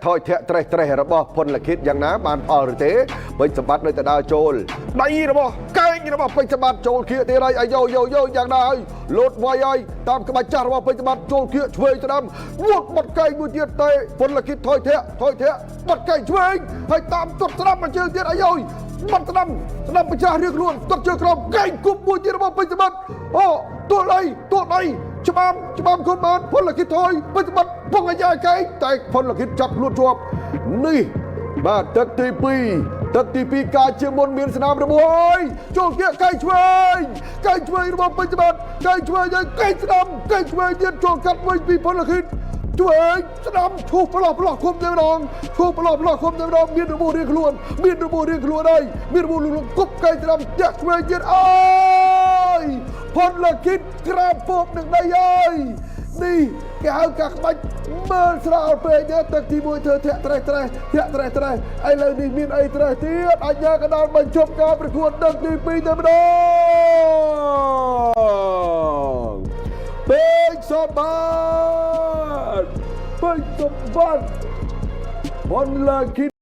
ថយធាក់ត្រេះរបស់ពន្ធលគិតយ៉ាងណាបានផលឬទេពេជ្រសម្បត្តិនៅតែដើរចូលដៃរបស់កែងរបស់ពេជ្រសម្បត្តិចូលគៀកទៀតហើយអាយយោយ៉ាងណាហើយលោតវាយហើយតាមក្បាច់ចាស់របស់ពេជ្រសម្បត្តិចូលគៀកឆ្វេងទៅដើមវត់បាត់កែងមួយទៀតទេពន្ធលគិតថយធាក់បាត់កែងឆ្វេងហើយតាមទត់ស្ដាប់មកជើងទៀតអាយបាត់ស្ដាំប្រចាស់រៀងខ្លួនទត់ជើងក្រោមកែងគប់មួយទៀតរបស់ពេជ្រសម្បត្តិអូទល់អីច្បាប់គុំបានពន្ធលគិតថយពេជ្រសម្បត្តិពងអាយ៉ាកែងតែពន្ធលគិតចាប់ខ្លួនជាប់នេះបាទទឹកទី2ការជាមុនមានស្នាមរបួសហើយចូលគៀកកែងឆ្វេងរបស់ពេជ្រសម្បត្តិកែងឆ្វេងហើយកែងស្ដាំកែងឆ្វេងទៀតចូលកាត់វិញពីពន្ធលគិតឆ្វេងស្ដាំឈូសប្លោះគុំទៅម្ដងមានរបួសរៀងខ្លួនហើយមានរបួសគប់កែងស្ដាំចាក់ឆ្វេងទៀតអើយពន្ធលគិតក្រាបពោកនឹងដីហើយនេះគេហៅកាក្បាច់មើលស្រាលពេកទេទឹកទី1ធ្វើធាក់ត្រេះឥឡូវនេះមានអីត្រេះទៀតអាជ្ញាកណ្ដាលបញ្ចប់ការប្រកួតទឹកទី2ទៅម្ដងពេជ្រសម្បត្តិពន្ធលគិត